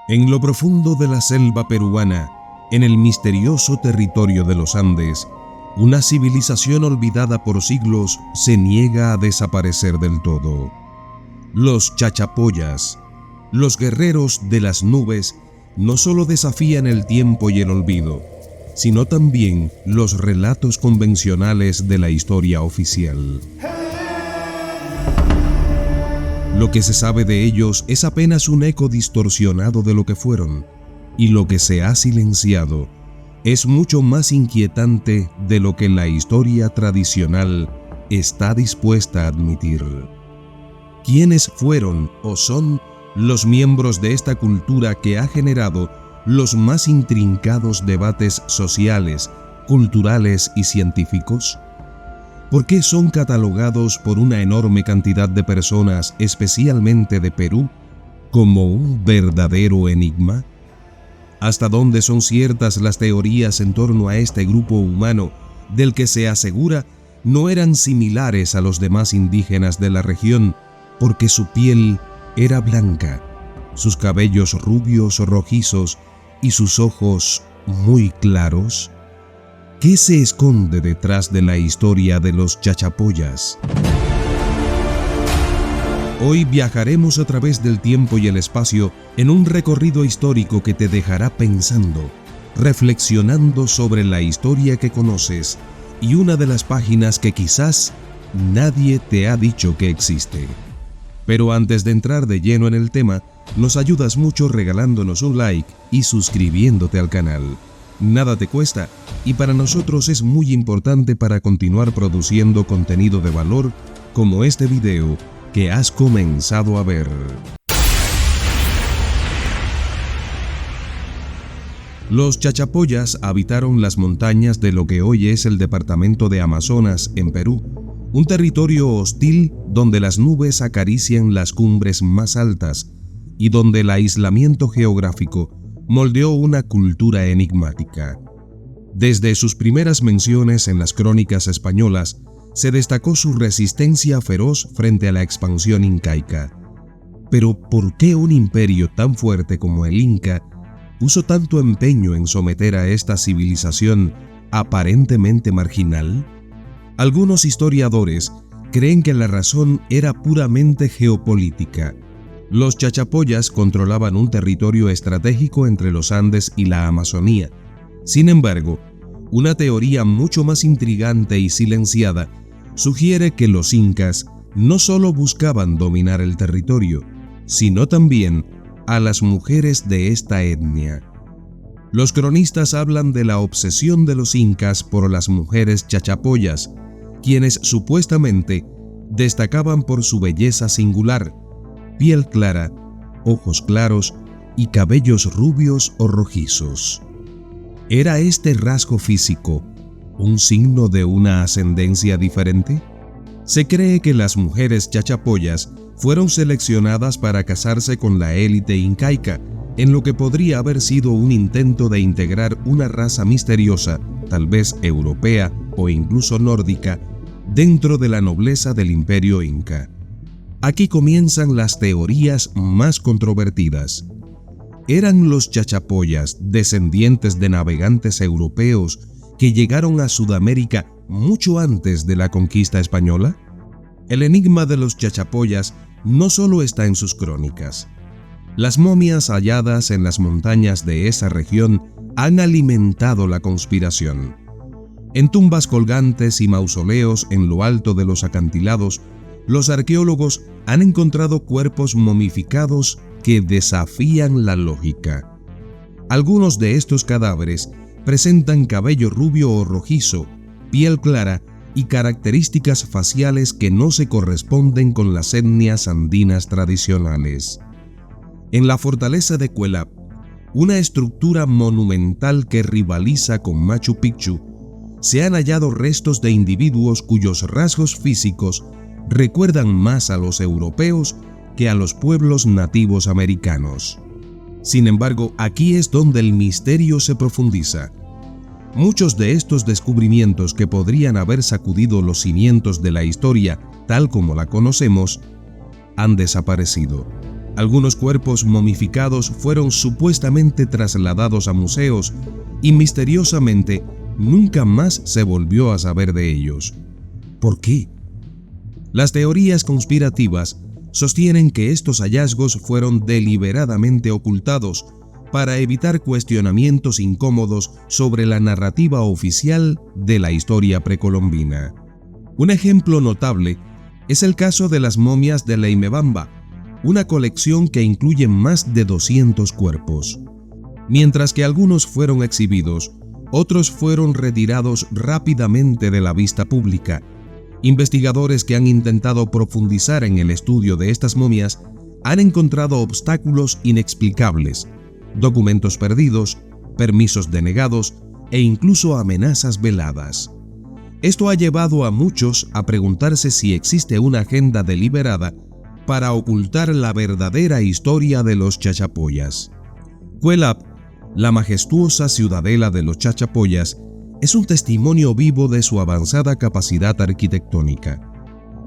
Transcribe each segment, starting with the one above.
En lo profundo de la selva peruana, en el misterioso territorio de los Andes, una civilización olvidada por siglos se niega a desaparecer del todo. Los chachapoyas, los guerreros de las nubes, no solo desafían el tiempo y el olvido, sino también los relatos convencionales de la historia oficial. Lo que se sabe de ellos es apenas un eco distorsionado de lo que fueron, y lo que se ha silenciado es mucho más inquietante de lo que la historia tradicional está dispuesta a admitir. ¿Quiénes fueron o son los miembros de esta cultura que ha generado los más intrincados debates sociales, culturales y científicos? ¿Por qué son catalogados por una enorme cantidad de personas, especialmente de Perú, como un verdadero enigma? ¿Hasta dónde son ciertas las teorías en torno a este grupo humano del que se asegura no eran similares a los demás indígenas de la región porque su piel era blanca, sus cabellos rubios o rojizos y sus ojos muy claros? ¿Qué se esconde detrás de la historia de los chachapoyas? Hoy viajaremos a través del tiempo y el espacio en un recorrido histórico que te dejará pensando, reflexionando sobre la historia que conoces y una de las páginas que quizás nadie te ha dicho que existe. Pero antes de entrar de lleno en el tema, nos ayudas mucho regalándonos un like y suscribiéndote al canal. Nada te cuesta y para nosotros es muy importante para continuar produciendo contenido de valor como este video que has comenzado a ver. Los chachapoyas habitaron las montañas de lo que hoy es el departamento de Amazonas, en Perú, un territorio hostil donde las nubes acarician las cumbres más altas y donde el aislamiento geográfico moldeó una cultura enigmática. Desde sus primeras menciones en las crónicas españolas, se destacó su resistencia feroz frente a la expansión incaica. Pero ¿por qué un imperio tan fuerte como el Inca puso tanto empeño en someter a esta civilización aparentemente marginal? Algunos historiadores creen que la razón era puramente geopolítica. Los chachapoyas controlaban un territorio estratégico entre los Andes y la Amazonía. Sin embargo, una teoría mucho más intrigante y silenciada sugiere que los incas no solo buscaban dominar el territorio, sino también a las mujeres de esta etnia. Los cronistas hablan de la obsesión de los incas por las mujeres chachapoyas, quienes supuestamente destacaban por su belleza singular, piel clara, ojos claros y cabellos rubios o rojizos. ¿Era este rasgo físico un signo de una ascendencia diferente? Se cree que las mujeres chachapoyas fueron seleccionadas para casarse con la élite incaica, en lo que podría haber sido un intento de integrar una raza misteriosa, tal vez europea o incluso nórdica, dentro de la nobleza del imperio inca. Aquí comienzan las teorías más controvertidas. ¿Eran los chachapoyas descendientes de navegantes europeos que llegaron a Sudamérica mucho antes de la conquista española? El enigma de los chachapoyas no solo está en sus crónicas. Las momias halladas en las montañas de esa región han alimentado la conspiración. En tumbas colgantes y mausoleos en lo alto de los acantilados, los arqueólogos han encontrado cuerpos momificados que desafían la lógica. Algunos de estos cadáveres presentan cabello rubio o rojizo, piel clara y características faciales que no se corresponden con las etnias andinas tradicionales. En la fortaleza de Cuelap, una estructura monumental que rivaliza con Machu Picchu, se han hallado restos de individuos cuyos rasgos físicos recuerdan más a los europeos que a los pueblos nativos americanos. Sin embargo, aquí es donde el misterio se profundiza. Muchos de estos descubrimientos que podrían haber sacudido los cimientos de la historia tal como la conocemos, han desaparecido. Algunos cuerpos momificados fueron supuestamente trasladados a museos y misteriosamente nunca más se volvió a saber de ellos. ¿Por qué? Las teorías conspirativas sostienen que estos hallazgos fueron deliberadamente ocultados para evitar cuestionamientos incómodos sobre la narrativa oficial de la historia precolombina. Un ejemplo notable es el caso de las momias de Leimebamba, una colección que incluye más de 200 cuerpos. Mientras que algunos fueron exhibidos, otros fueron retirados rápidamente de la vista pública. Investigadores que han intentado profundizar en el estudio de estas momias han encontrado obstáculos inexplicables, documentos perdidos, permisos denegados e incluso amenazas veladas. Esto ha llevado a muchos a preguntarse si existe una agenda deliberada para ocultar la verdadera historia de los chachapoyas. Cuelap, la majestuosa ciudadela de los chachapoyas, es un testimonio vivo de su avanzada capacidad arquitectónica.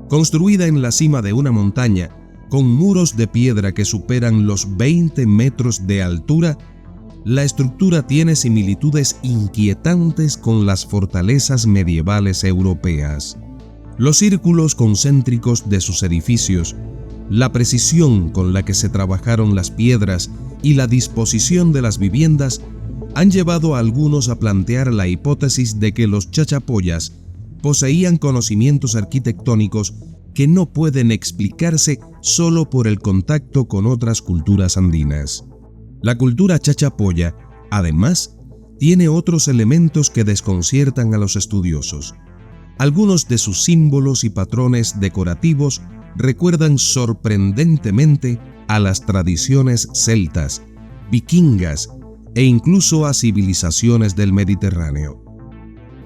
Construida en la cima de una montaña, con muros de piedra que superan los 20 metros de altura, la estructura tiene similitudes inquietantes con las fortalezas medievales europeas. Los círculos concéntricos de sus edificios, la precisión con la que se trabajaron las piedras y la disposición de las viviendas han llevado a algunos a plantear la hipótesis de que los chachapoyas poseían conocimientos arquitectónicos que no pueden explicarse solo por el contacto con otras culturas andinas. La cultura chachapoya, además, tiene otros elementos que desconciertan a los estudiosos. Algunos de sus símbolos y patrones decorativos recuerdan sorprendentemente a las tradiciones celtas, vikingas e incluso a civilizaciones del Mediterráneo.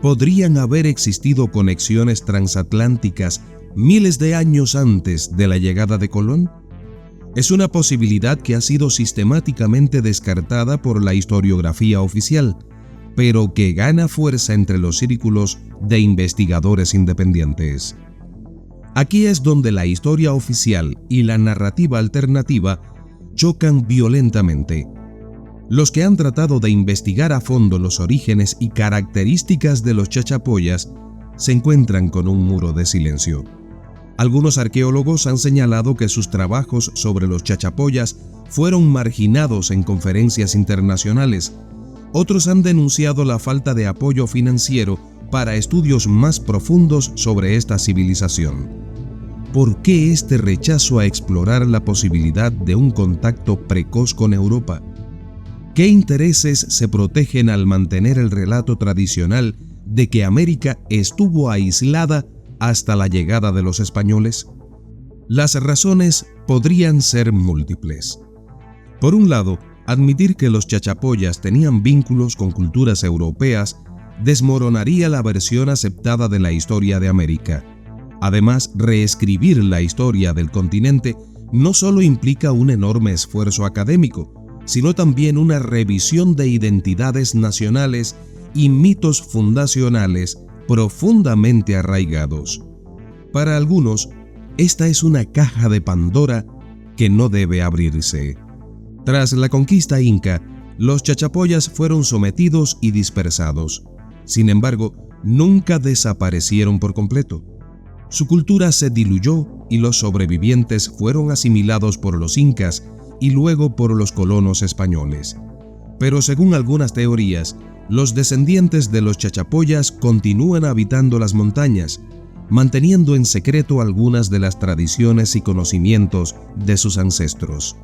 ¿Podrían haber existido conexiones transatlánticas miles de años antes de la llegada de Colón? Es una posibilidad que ha sido sistemáticamente descartada por la historiografía oficial, pero que gana fuerza entre los círculos de investigadores independientes. Aquí es donde la historia oficial y la narrativa alternativa chocan violentamente. Los que han tratado de investigar a fondo los orígenes y características de los chachapoyas se encuentran con un muro de silencio. Algunos arqueólogos han señalado que sus trabajos sobre los chachapoyas fueron marginados en conferencias internacionales. Otros han denunciado la falta de apoyo financiero para estudios más profundos sobre esta civilización. ¿Por qué este rechazo a explorar la posibilidad de un contacto precoz con Europa? ¿Qué intereses se protegen al mantener el relato tradicional de que América estuvo aislada hasta la llegada de los españoles? Las razones podrían ser múltiples. Por un lado, admitir que los chachapoyas tenían vínculos con culturas europeas desmoronaría la versión aceptada de la historia de América. Además, reescribir la historia del continente no solo implica un enorme esfuerzo académico, sino también una revisión de identidades nacionales y mitos fundacionales profundamente arraigados. Para algunos, esta es una caja de Pandora que no debe abrirse. Tras la conquista inca, los chachapoyas fueron sometidos y dispersados. Sin embargo, nunca desaparecieron por completo. Su cultura se diluyó y los sobrevivientes fueron asimilados por los incas y luego por los colonos españoles. Pero según algunas teorías, los descendientes de los chachapoyas continúan habitando las montañas, manteniendo en secreto algunas de las tradiciones y conocimientos de sus ancestros.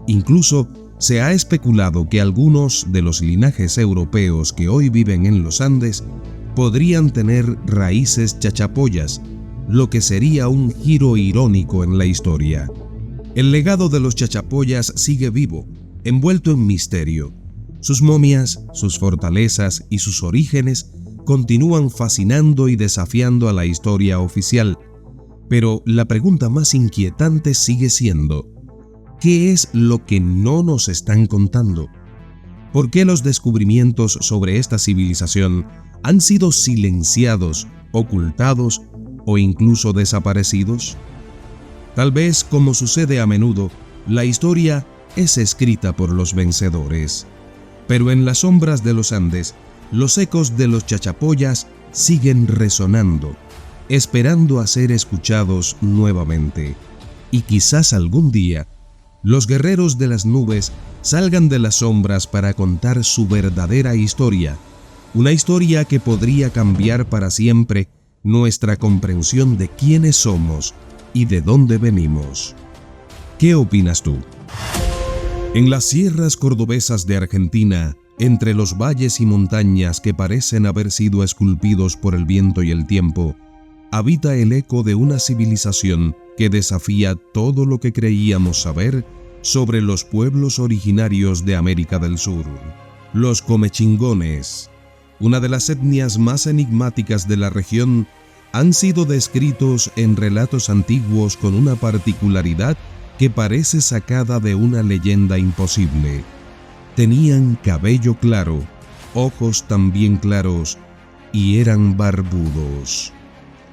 Incluso se ha especulado que algunos de los linajes europeos que hoy viven en los Andes podrían tener raíces chachapoyas, lo que sería un giro irónico en la historia. El legado de los chachapoyas sigue vivo, envuelto en misterio. Sus momias, sus fortalezas y sus orígenes continúan fascinando y desafiando a la historia oficial. Pero la pregunta más inquietante sigue siendo: ¿qué es lo que no nos están contando? ¿Por qué los descubrimientos sobre esta civilización han sido silenciados, ocultados o incluso desaparecidos? Tal vez, como sucede a menudo, La historia es escrita por los vencedores. Pero en las sombras de los Andes, los ecos de los chachapoyas siguen resonando, esperando a ser escuchados nuevamente. Y quizás algún día, los guerreros de las nubes salgan de las sombras para contar su verdadera historia, una historia que podría cambiar para siempre nuestra comprensión de quiénes somos y de dónde venimos. ¿Qué opinas tú? En las sierras cordobesas de Argentina, entre los valles y montañas que parecen haber sido esculpidos por el viento y el tiempo, habita el eco de una civilización que desafía todo lo que creíamos saber sobre los pueblos originarios de América del Sur. Los comechingones, una de las etnias más enigmáticas de la región, han sido descritos en relatos antiguos con una particularidad que parece sacada de una leyenda imposible. Tenían cabello claro, ojos también claros y eran barbudos.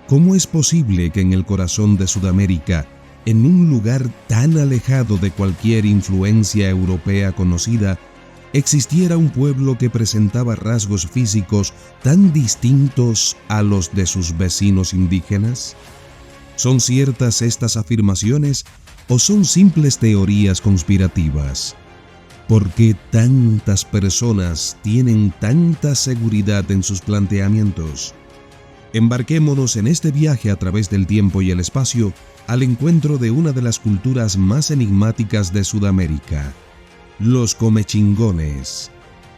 ¿Cómo es posible que en el corazón de Sudamérica, en un lugar tan alejado de cualquier influencia europea conocida, existiera un pueblo que presentaba rasgos físicos tan distintos a los de sus vecinos indígenas? ¿Son ciertas estas afirmaciones o son simples teorías conspirativas? ¿Por qué tantas personas tienen tanta seguridad en sus planteamientos? Embarquémonos en este viaje a través del tiempo y el espacio al encuentro de una de las culturas más enigmáticas de Sudamérica, los comechingones,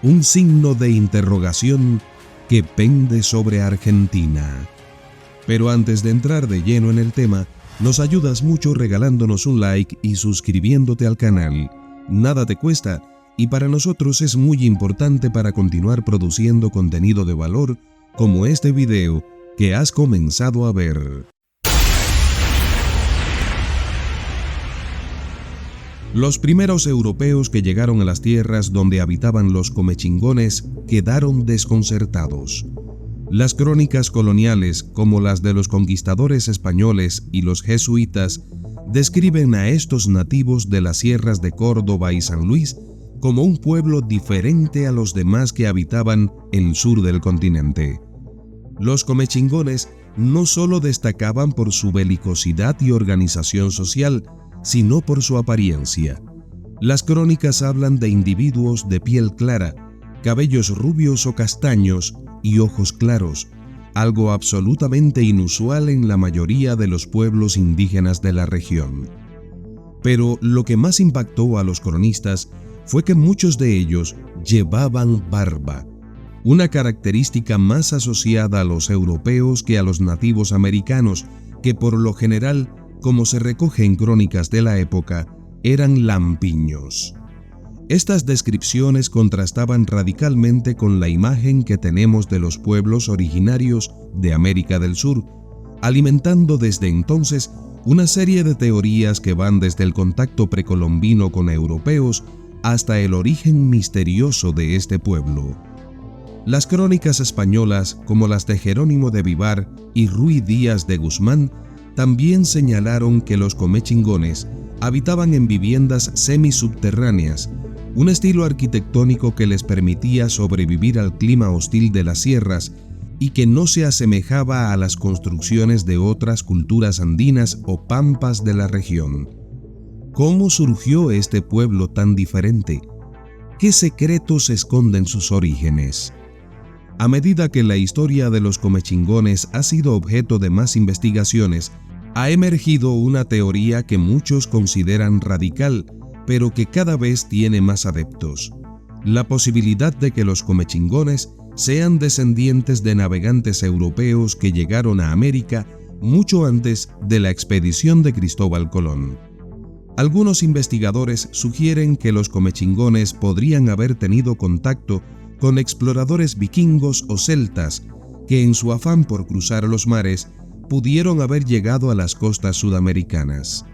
un signo de interrogación que pende sobre Argentina. Pero antes de entrar de lleno en el tema, nos ayudas mucho regalándonos un like y suscribiéndote al canal. Nada te cuesta y para nosotros es muy importante para continuar produciendo contenido de valor como este video que has comenzado a ver. Los primeros europeos que llegaron a las tierras donde habitaban los comechingones quedaron desconcertados. Las crónicas coloniales, como las de los conquistadores españoles y los jesuitas, describen a estos nativos de las sierras de Córdoba y San Luis como un pueblo diferente a los demás que habitaban el sur del continente. Los comechingones no solo destacaban por su belicosidad y organización social, sino por su apariencia. Las crónicas hablan de individuos de piel clara, cabellos rubios o castaños y ojos claros, algo absolutamente inusual en la mayoría de los pueblos indígenas de la región. Pero lo que más impactó a los cronistas fue que muchos de ellos llevaban barba, una característica más asociada a los europeos que a los nativos americanos, que por lo general, como se recoge en crónicas de la época, eran lampiños. Estas descripciones contrastaban radicalmente con la imagen que tenemos de los pueblos originarios de América del Sur, alimentando desde entonces una serie de teorías que van desde el contacto precolombino con europeos hasta el origen misterioso de este pueblo. Las crónicas españolas, como las de Jerónimo de Vivar y Ruy Díaz de Guzmán, también señalaron que los comechingones habitaban en viviendas semisubterráneas, un estilo arquitectónico que les permitía sobrevivir al clima hostil de las sierras y que no se asemejaba a las construcciones de otras culturas andinas o pampas de la región. ¿Cómo surgió este pueblo tan diferente? ¿Qué secretos esconden sus orígenes? A medida que la historia de los comechingones ha sido objeto de más investigaciones, ha emergido una teoría que muchos consideran radical, pero que cada vez tiene más adeptos: la posibilidad de que los comechingones sean descendientes de navegantes europeos que llegaron a América mucho antes de la expedición de Cristóbal Colón. Algunos investigadores sugieren que los comechingones podrían haber tenido contacto con exploradores vikingos o celtas que en su afán por cruzar los mares pudieron haber llegado a las costas sudamericanas.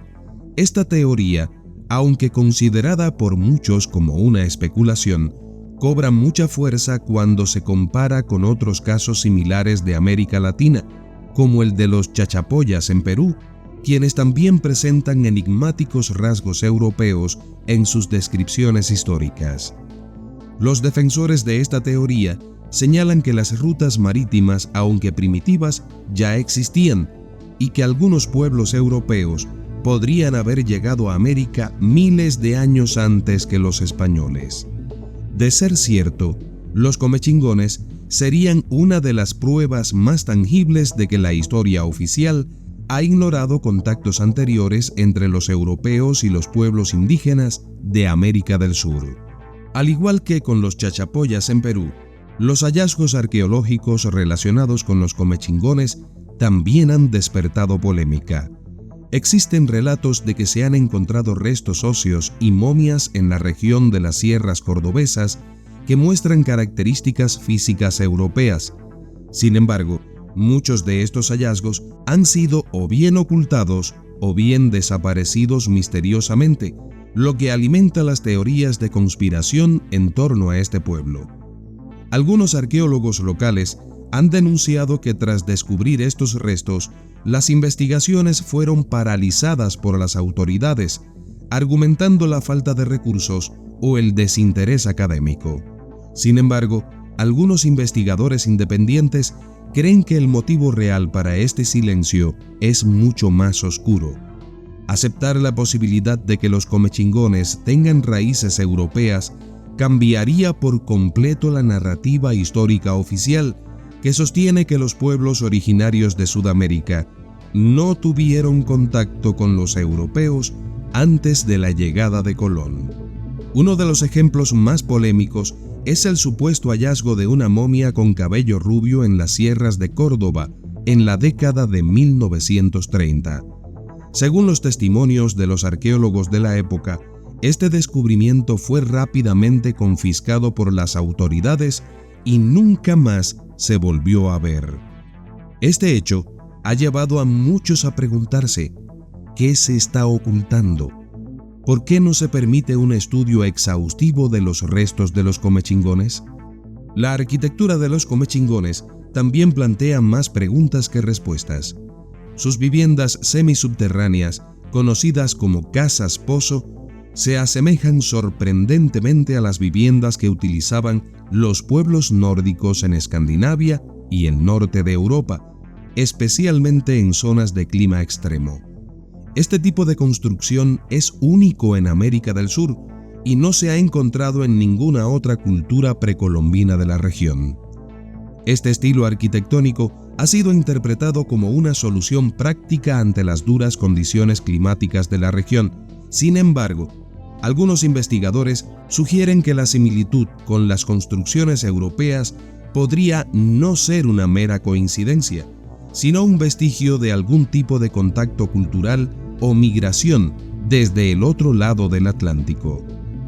Esta teoría, aunque considerada por muchos como una especulación, cobra mucha fuerza cuando se compara con otros casos similares de América Latina, como el de los chachapoyas en Perú quienes también presentan enigmáticos rasgos europeos en sus descripciones históricas. Los defensores de esta teoría señalan que las rutas marítimas, aunque primitivas, ya existían y que algunos pueblos europeos podrían haber llegado a América miles de años antes que los españoles. De ser cierto, los comechingones serían una de las pruebas más tangibles de que la historia oficial ha ignorado contactos anteriores entre los europeos y los pueblos indígenas de América del Sur. Al igual que con los chachapoyas en Perú, los hallazgos arqueológicos relacionados con los comechingones también han despertado polémica. Existen relatos de que se han encontrado restos óseos y momias en la región de las sierras cordobesas que muestran características físicas europeas. Sin embargo, muchos de estos hallazgos han sido o bien ocultados o bien desaparecidos misteriosamente, lo que alimenta las teorías de conspiración en torno a este pueblo. Algunos arqueólogos locales han denunciado que tras descubrir estos restos, las investigaciones fueron paralizadas por las autoridades, argumentando la falta de recursos o el desinterés académico. Sin embargo, algunos investigadores independientes creen que el motivo real para este silencio es mucho más oscuro. Aceptar la posibilidad de que los comechingones tengan raíces europeas cambiaría por completo la narrativa histórica oficial que sostiene que los pueblos originarios de Sudamérica no tuvieron contacto con los europeos antes de la llegada de Colón. Uno de los ejemplos más polémicos es el supuesto hallazgo de una momia con cabello rubio en las sierras de Córdoba en la década de 1930. Según los testimonios de los arqueólogos de la época, este descubrimiento fue rápidamente confiscado por las autoridades y nunca más se volvió a ver. Este hecho ha llevado a muchos a preguntarse, ¿qué se está ocultando? ¿Por qué no se permite un estudio exhaustivo de los restos de los comechingones? La arquitectura de los comechingones también plantea más preguntas que respuestas. Sus viviendas semisubterráneas, conocidas como casas pozo, se asemejan sorprendentemente a las viviendas que utilizaban los pueblos nórdicos en Escandinavia y el norte de Europa, especialmente en zonas de clima extremo. Este tipo de construcción es único en América del Sur y no se ha encontrado en ninguna otra cultura precolombina de la región. Este estilo arquitectónico ha sido interpretado como una solución práctica ante las duras condiciones climáticas de la región. Sin embargo, algunos investigadores sugieren que la similitud con las construcciones europeas podría no ser una mera coincidencia, sino un vestigio de algún tipo de contacto cultural o migración desde el otro lado del Atlántico.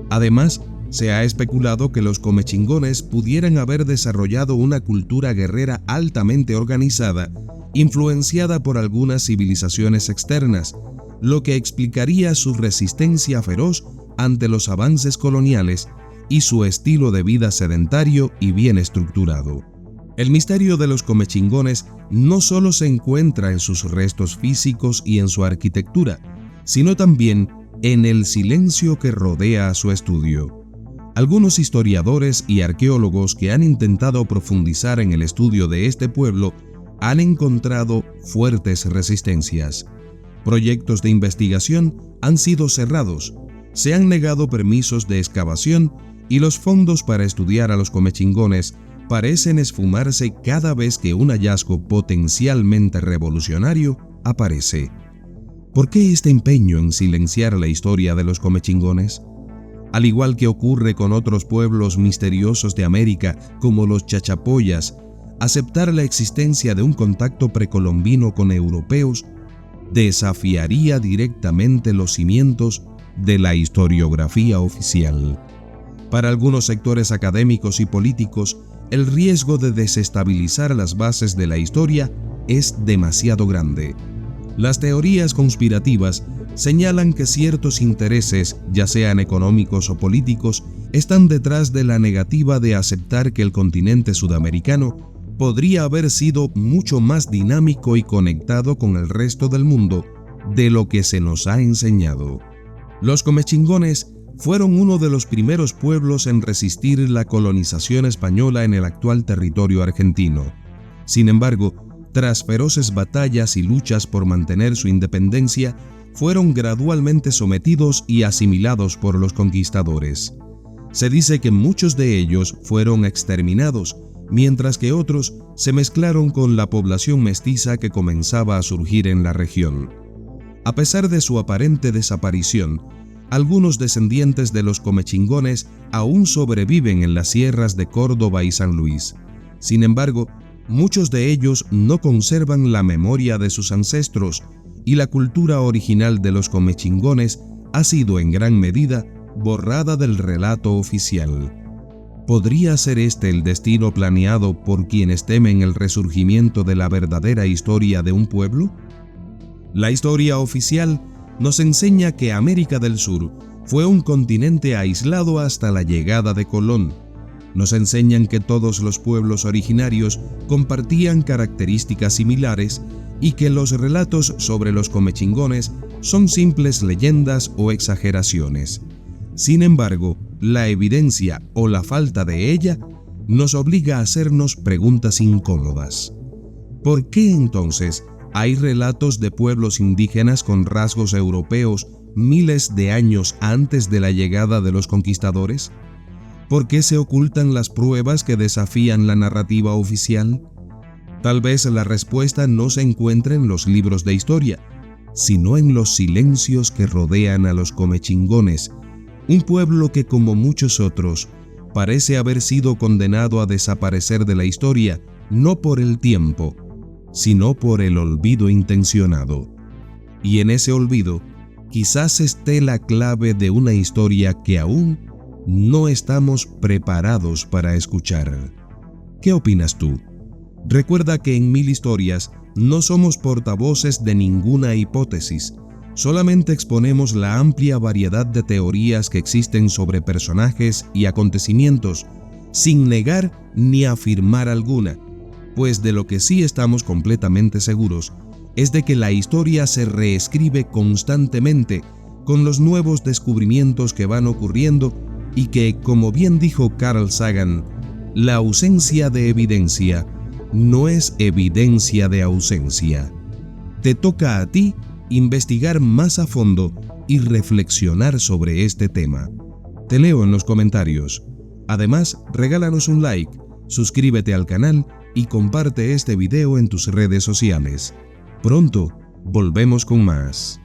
Además, se ha especulado que los comechingones pudieran haber desarrollado una cultura guerrera altamente organizada, influenciada por algunas civilizaciones externas, lo que explicaría su resistencia feroz ante los avances coloniales y su estilo de vida sedentario y bien estructurado. El misterio de los comechingones no solo se encuentra en sus restos físicos y en su arquitectura, sino también en el silencio que rodea a su estudio. Algunos historiadores y arqueólogos que han intentado profundizar en el estudio de este pueblo han encontrado fuertes resistencias. Proyectos de investigación han sido cerrados, se han negado permisos de excavación y los fondos para estudiar a los comechingones parecen esfumarse cada vez que un hallazgo potencialmente revolucionario aparece. ¿Por qué este empeño en silenciar la historia de los comechingones? Al igual que ocurre con otros pueblos misteriosos de América como los chachapoyas, aceptar la existencia de un contacto precolombino con europeos desafiaría directamente los cimientos de la historiografía oficial. Para algunos sectores académicos y políticos, el riesgo de desestabilizar las bases de la historia es demasiado grande. Las teorías conspirativas señalan que ciertos intereses, ya sean económicos o políticos, están detrás de la negativa de aceptar que el continente sudamericano podría haber sido mucho más dinámico y conectado con el resto del mundo de lo que se nos ha enseñado. Los comechingones fueron uno de los primeros pueblos en resistir la colonización española en el actual territorio argentino. Sin embargo, tras feroces batallas y luchas por mantener su independencia, fueron gradualmente sometidos y asimilados por los conquistadores. Se dice que muchos de ellos fueron exterminados, mientras que otros se mezclaron con la población mestiza que comenzaba a surgir en la región. A pesar de su aparente desaparición, algunos descendientes de los comechingones aún sobreviven en las sierras de Córdoba y San Luis. Sin embargo, muchos de ellos no conservan la memoria de sus ancestros y la cultura original de los comechingones ha sido en gran medida borrada del relato oficial. ¿Podría ser este el destino planeado por quienes temen el resurgimiento de la verdadera historia de un pueblo? La historia oficial nos enseña que América del Sur fue un continente aislado hasta la llegada de Colón. Nos enseñan que todos los pueblos originarios compartían características similares y que los relatos sobre los comechingones son simples leyendas o exageraciones. Sin embargo, la evidencia o la falta de ella nos obliga a hacernos preguntas incómodas. ¿Por qué entonces hay relatos de pueblos indígenas con rasgos europeos miles de años antes de la llegada de los conquistadores? ¿Por qué se ocultan las pruebas que desafían la narrativa oficial? Tal vez la respuesta no se encuentre en los libros de historia, sino en los silencios que rodean a los comechingones, un pueblo que, como muchos otros, parece haber sido condenado a desaparecer de la historia no por el tiempo, sino por el olvido intencionado. Y en ese olvido, quizás esté la clave de una historia que aún no estamos preparados para escuchar. ¿Qué opinas tú? Recuerda que en Mil Historias no somos portavoces de ninguna hipótesis, solamente exponemos la amplia variedad de teorías que existen sobre personajes y acontecimientos, sin negar ni afirmar alguna, pues de lo que sí estamos completamente seguros es de que la historia se reescribe constantemente con los nuevos descubrimientos que van ocurriendo y que, como bien dijo Carl Sagan, la ausencia de evidencia no es evidencia de ausencia. Te toca a ti investigar más a fondo y reflexionar sobre este tema. Te leo en los comentarios. Además, regálanos un like, suscríbete al canal y comparte este video en tus redes sociales. Pronto volvemos con más.